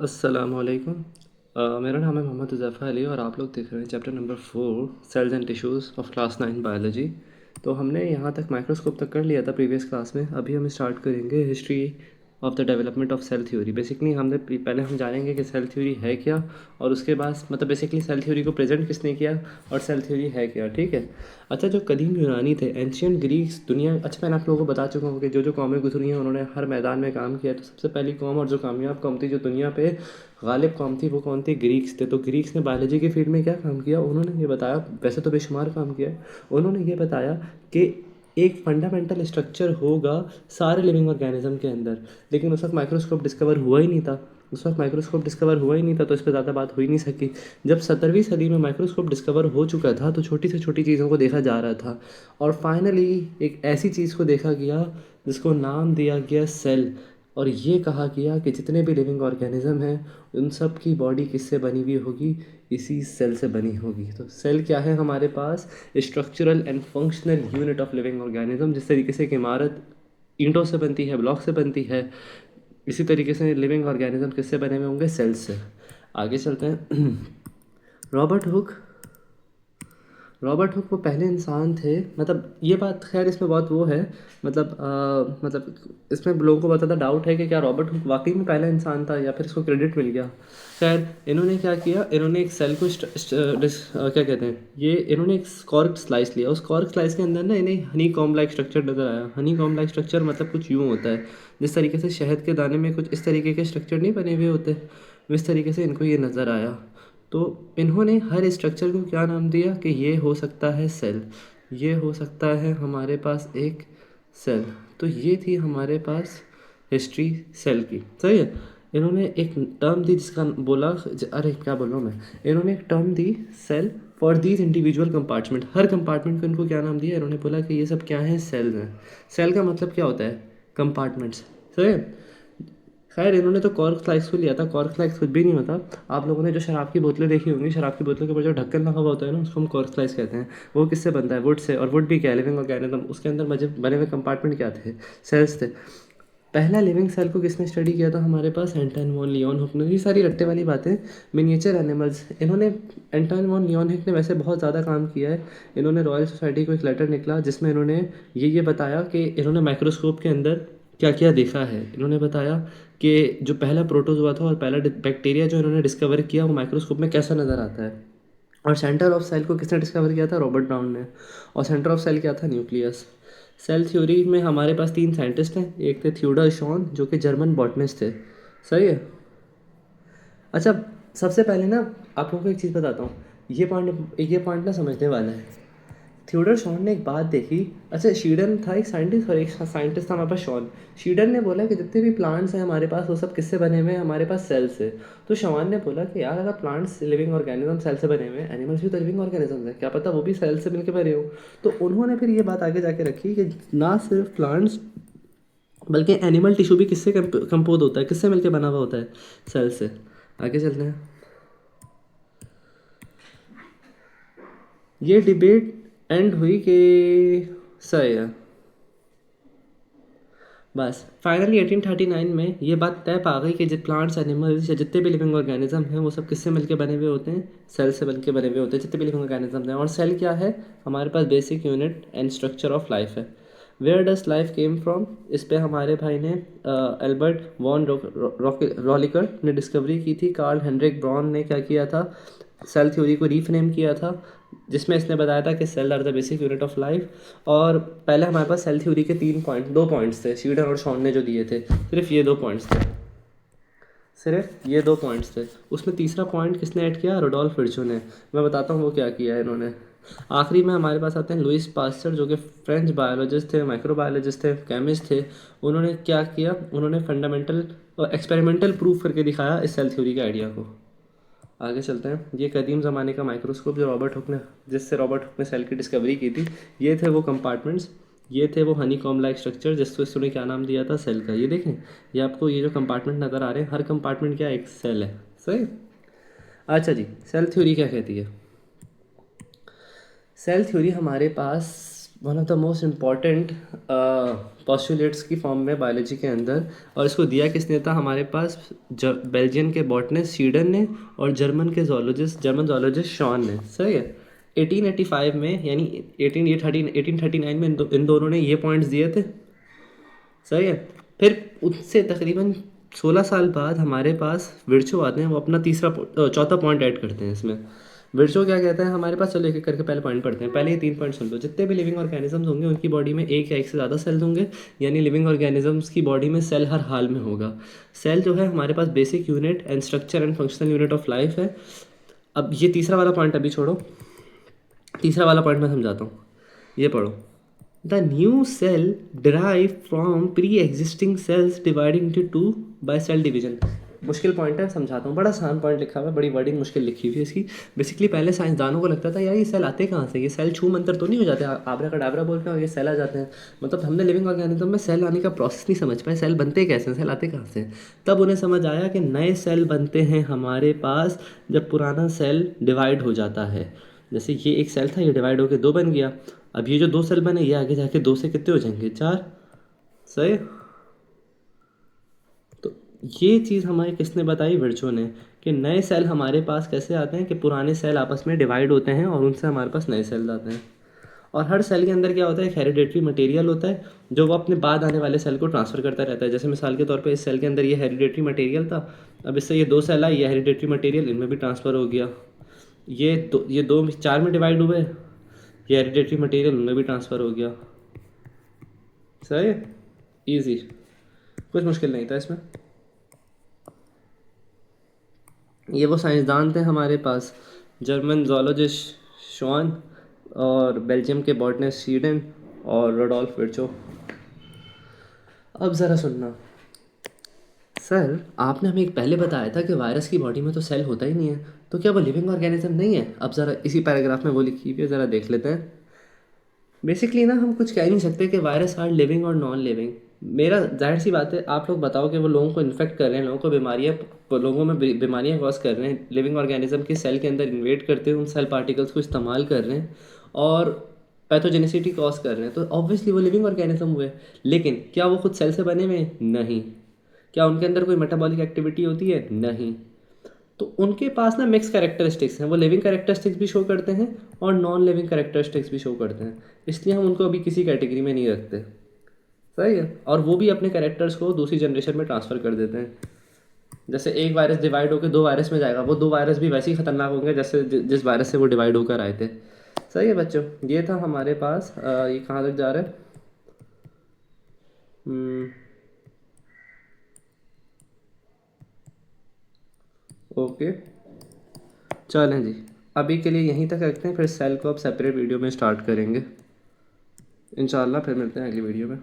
अस्सलामुअलैकुम। मेरा नाम है मोहम्मद हुज़ैफ़ा अली और आप लोग देख रहे हैं chapter number 4 cells and tissues of class 9 biology. तो हमने यहाँ तक माइक्रोस्कोप तक कर लिया था प्रीवियस क्लास में। अभी हम स्टार्ट करेंगे history of the development of cell theory. Basically हमने पहले हम जानेंगे कि सेल थ्योरी है क्या, और उसके बाद मतलब बेसिकली सेल थ्योरी को प्रेजेंट किसने किया और सेल थ्योरी है क्या। ठीक है। अच्छा, जो कदीम यूनानी थे, एंशियंट ग्रीक्स, दुनिया, अच्छा मैंने आप लोगों को बता चुका हूँ कि जो जो कौमें गुजरी हैं उन्होंने हर मैदान में काम किया। तो सबसे पहली कौम और जो कामयाब कौम थी, जो दुनिया पे गालिब कौम थी, वो कौन थी? ग्रीक्स थे। तो ग्रीक्स ने बायोलॉजी के फील्ड में क्या काम किया? उन्होंने ये बताया, वैसे तो बेशुमार काम किया, उन्होंने ये बताया कि एक फंडामेंटल स्ट्रक्चर होगा सारे लिविंग ऑर्गेनिज्म के अंदर। लेकिन उस वक्त माइक्रोस्कोप डिस्कवर हुआ ही नहीं था। उस वक्त माइक्रोस्कोप डिस्कवर हुआ ही नहीं था, तो इस पर ज़्यादा बात हो ही नहीं सकी। जब 17वीं सदी में माइक्रोस्कोप डिस्कवर हो चुका था तो छोटी से छोटी चीज़ों को देखा जा रहा था, और फाइनली एक ऐसी चीज़ को देखा गया जिसको नाम दिया गया सेल। और ये कहा गया कि जितने भी लिविंग ऑर्गेनिज्म हैं उन सब की बॉडी किससे बनी हुई होगी? इसी सेल से बनी होगी। तो सेल क्या है हमारे पास? Structural and functional unit of living organism. जिस तरीके से एक इमारत ईंटों से बनती है, ब्लॉक से बनती है, इसी तरीके से लिविंग ऑर्गेनिज्म किससे बने हुए होंगे? सेल्स से। आगे चलते हैं। Robert Hooke. रॉबर्ट हुक वो पहले इंसान थे, मतलब ये बात खैर इसमें बहुत वो है, मतलब इसमें लोगों को बहुत ज़्यादा डाउट है कि क्या रॉबर्ट हुक वाकई में पहला इंसान था या फिर इसको क्रेडिट मिल गया। खैर, इन्होंने क्या किया, इन्होंने एक सेल को क्या कहते हैं, ये इन्होंने एक कॉर्क स्लाइस लिया। उस कॉर्क स्लाइस के अंदर ना इन्हें हनी कॉम्ब लाइक स्ट्रक्चर नज़र आया। हनी कॉम्ब लाइक स्ट्रक्चर मतलब कुछ यूँ होता है, जिस तरीके से शहद के दाने में कुछ इस तरीके के स्ट्रक्चर नहीं बने हुए होते, इस तरीके से इनको ये नज़र आया। तो इन्होंने हर स्ट्रक्चर को क्या नाम दिया कि ये हो सकता है सेल, ये हो सकता है हमारे पास एक सेल। तो ये थी हमारे पास हिस्ट्री सेल की। सही है। इन्होंने एक टर्म दी जिसका बोला, अरे क्या बोल रहा हूँ मैं, इन्होंने एक टर्म दी cell for these individual compartment. हर कंपार्टमेंट को इनको क्या नाम दिया? इन्होंने बोला कि ये सब क्या है? सेल्स हैं। सेल का मतलब क्या होता है? कंपार्टमेंट्स। सही है। खैर, इन्होंने तो कॉर्क स्लाइस को लिया था। कॉर्क स्लाइस कुछ भी नहीं होता। आप लोगों ने जो शराब की बोतलें देखी होंगी, शराब की बोतलों के ऊपर जो ढक्कन लगा हुआ होता है ना, उसको हम कॉर्क स्लाइस कहते हैं। वो किससे बनता है? Would say. और वुड भी क्या, लिविंग ऑर्गेनिज्म, उसके अंदर मजे बने हुए कंपार्टमेंट क्या थे? सेल्स थे। पहला लिविंग सेल को किसने स्टडी किया था हमारे पास? एंटन वॉन लियोन हुक ने। ये सारी रट्टे वाली बातें। मिनिएचर एनिमल्स, इन्होंने एंटन वॉन लियोन हुक ने वैसे बहुत ज़्यादा काम किया है। इन्होंने रॉयल सोसाइटी को एक लेटर निकला जिसमें इन्होंने ये बताया कि इन्होंने माइक्रोस्कोप के अंदर क्या क्या देखा है। इन्होंने बताया कि जो पहला प्रोटोजोआ था और पहला बैक्टीरिया जो इन्होंने डिस्कवर किया वो माइक्रोस्कोप में कैसा नज़र आता है। और सेंटर ऑफ सेल को किसने डिस्कवर किया था? रॉबर्ट ब्राउन ने। और सेंटर ऑफ सेल क्या था? न्यूक्लियस। सेल थ्योरी में हमारे पास 3 साइंटिस्ट हैं। एक थे थियोडर शॉन, जो कि जर्मन बॉटनिस्ट थे। सही है। अच्छा, सबसे पहले ना आप लोगों को एक चीज़ बताता हूँ। ये पॉइंट ना समझने वाला है। थियोडर शॉन ने एक बात देखी। अच्छा, शीडन था एक साइंटिस्ट और एक साइंटिस्ट था हमारे पास शॉन। शीडन ने बोला कि जितने भी प्लांट्स हैं हमारे पास वो सब किससे बने हुए हैं? हमारे पास सेल से। तो शॉन ने बोला कि यार, अगर प्लांट्स लिविंग ऑर्गेनिज्म सेल से बने हुए हैं, एनिमल्स भी तो लिविंग ऑर्गेनिज्म है, क्या पता वो भी सेल से मिलकर बने हो। तो उन्होंने फिर ये बात आगे जाके रखी कि ना सिर्फ प्लांट्स बल्कि एनिमल टिश्यू भी किससे कंपोज होता है, किससे मिलकर बना हुआ होता है? सेल से। आगे चलते हैं। ये डिबेट एंड हुई कि सही है। बस फाइनली 1839 में ये बात तय पा गई कि जो प्लांट्स, एनिमल्स या जितने भी लिविंग ऑर्गेनिज्म हैं वो सब किससे मिलके बने हुए होते हैं? सेल से मिलके बने हुए होते हैं जितने भी लिविंग ऑर्गेनिज्म हैं। और सेल क्या है? हमारे पास basic unit and structure of life है। Where does life came from? इस पे हमारे भाई ने एल्बर्ट वॉन रॉलिकर ने डिस्कवरी की थी। कार्ल हेनरिक ब्रॉन ने क्या किया था? सेल थ्योरी को रीफ्रेम किया था, जिसमें इसने बताया था कि cell are the basic unit of life. और पहले हमारे पास सेल थ्योरी के 2 पॉइंट्स थे, शीडन और शॉन ने जो दिए थे। सिर्फ ये 2 पॉइंट्स थे, सिर्फ ये 2 पॉइंट्स थे। उसमें तीसरा पॉइंट किसने ऐड किया? रोडोल्फ विर्चो ने। मैं बताता हूँ वो क्या किया है इन्होंने। आखिरी में हमारे पास आते हैं लुइस पास्चर, जो कि फ्रेंच बायोलॉजिस्ट थे, माइक्रोबायोलॉजिस्ट थे, केमिस्ट थे। उन्होंने क्या किया? उन्होंने फंडामेंटल और एक्सपेरिमेंटल प्रूफ करके दिखाया इस सेल थ्योरी के आइडिया को। आगे चलते हैं। ये कदीम ज़माने का माइक्रोस्कोप जो रॉबर्ट हुक ने, जिससे रॉबर्ट हुक ने सेल की डिस्कवरी की थी। ये थे वो कंपार्टमेंट्स, ये थे वो हनी कॉम लाइक स्ट्रक्चर जिसको इसने क्या नाम दिया था? सेल का। ये देखें, ये आपको ये जो कंपार्टमेंट नज़र आ रहे हैं, हर कंपार्टमेंट क्या एक सेल है। सही। अच्छा जी, सेल थ्योरी क्या कहती है? सेल थ्योरी हमारे पास one of the most important postulates की फॉर्म में बायोलॉजी के अंदर। और इसको दिया किसने था हमारे पास? बेल्जियन के बॉटनिस्ट शीडन ने और जर्मन जोलॉजिस्ट शॉन ने। सही है। 1885 में यानी 1839 में इन दोनों ने ये पॉइंट्स दिए थे। सही है। फिर उससे तकरीबन 16 साल बाद हमारे पास विर्चो आते हैं, वो अपना चौथा पॉइंट ऐड करते हैं इसमें। विर्चो क्या कहता है हमारे पास? चलो एक एक करके पहले पॉइंट पढ़ते हैं। पहले ये 3 पॉइंट सुन लो। जितने भी लिविंग ऑर्गेनिजम्स होंगे उनकी बॉडी में एक या एक से ज़्यादा सेल्स होंगे, यानी लिविंग ऑर्गेनिजम्स की बॉडी में सेल हर हाल में होगा। सेल जो है हमारे पास basic unit and structure and functional unit of life है। अब ये तीसरा वाला पॉइंट अभी छोड़ो, तीसरा वाला पॉइंट मैं समझाता हूँ। ये पढ़ो। The new cell derive from pre existing cells dividing into two by cell division. मुश्किल पॉइंट है, समझाता हूँ। बड़ा आसान पॉइंट लिखा हुआ है, बड़ी वर्डिंग मुश्किल लिखी हुई है इसकी। बेसिकली पहले साइंसदानों को लगता था यार ये सेल आते कहाँ से, ये सेल छू मंतर तो नहीं हो जाते, आबरा का डाबरा बोलते हैं और ये सेल आ जाते हैं। मतलब हमने लिविंग ऑर्गेनिज्म में सेल आने का प्रोसेस नहीं समझ पाए, सेल बनते कैसे हैं, सेल आते कहाँ से। तब उन्हें समझ आया कि नए सेल बनते हैं हमारे पास जब पुराना सेल डिवाइड हो जाता है। जैसे ये एक सेल था, ये डिवाइड होकर 2 बन गया। अब ये जो 2 सेल बने ये आगे जाके 2 से कितने हो जाएंगे? 4। सही। तो ये चीज़ हमारे किसने बताई? विर्चो ने। कि नए सेल हमारे पास कैसे आते हैं कि पुराने सेल आपस में डिवाइड होते हैं और उनसे हमारे पास नए सेल आते हैं। और हर सेल के अंदर क्या होता है? एक हेरिडेटरी मटेरियल होता है जो वो अपने बाद आने वाले सेल को ट्रांसफ़र करता रहता है। जैसे मिसाल के तौर पे इस सेल के अंदर ये हेरिडेटरी मटेरियल था, अब इससे ये 2 सेल आए, ये हेरिडेटरी मटेरियल इनमें भी ट्रांसफ़र हो गया। ये दो 4 में डिवाइड हुए, ये हेरिडेटरी मटेरियल उनमें भी ट्रांसफ़र हो गया। सही है। ईजी, कुछ मुश्किल नहीं था इसमें। ये वो साइंसदान थे हमारे पास, जर्मन जोलॉजिस्ट शॉन और बेल्जियम के बॉटनिस्ट शीडन और रोडोल्फ विर्चो। अब ज़रा सुनना। सर आपने हमें एक पहले बताया था कि वायरस की बॉडी में तो सेल होता ही नहीं है, तो क्या वो लिविंग ऑर्गेनिज्म नहीं है? अब ज़रा इसी पैराग्राफ में वो लिखी हुई है, ज़रा देख लेते हैं। बेसिकली ना हम कुछ कह नहीं सकते कि वायरस आर लिविंग और नॉन लिविंग। मेरा जाहिर सी बात है, आप लोग बताओ कि वो लोगों को इन्फेक्ट कर रहे हैं, लोगों को लोगों में बीमारियां कॉज कर रहे हैं, लिविंग ऑर्गेनिज्म के सेल के अंदर इन्वेट करते हैं, उन सेल पार्टिकल्स को इस्तेमाल कर रहे हैं और पैथोजेनिसिटी कॉज कर रहे हैं, तो ऑब्वियसली वो लिविंग ऑर्गेनिज्म हुए। लेकिन क्या वो खुद सेल से बने हुए हैं? नहीं। क्या उनके अंदर कोई मेटाबॉलिक एक्टिविटी होती है? नहीं। तो उनके पास ना मिक्स कैरेक्टरिस्टिक्स हैं, वो लिविंग कैरेक्टरिस्टिक्स भी शो करते हैं और नॉन लिविंग कैरेक्टरिस्टिक्स भी शो करते हैं, इसलिए हम उनको अभी किसी कैटेगरी में नहीं रखते। सही है। और वो भी अपने कैरेक्टर्स को दूसरी जनरेशन में ट्रांसफ़र कर देते हैं। जैसे एक वायरस डिवाइड होकर 2 वायरस में जाएगा, वो 2 वायरस भी वैसे ही खतरनाक होंगे जैसे जिस वायरस से वो डिवाइड होकर आए थे। सही है बच्चों, ये था हमारे पास। ये कहाँ तक जा रहा है? ओके, चलें जी। अभी के लिए यहीं तक रखते हैं, फिर सेल को अब सेपरेट वीडियो में स्टार्ट करेंगे इंशाल्लाह। फिर मिलते हैं अगली वीडियो में।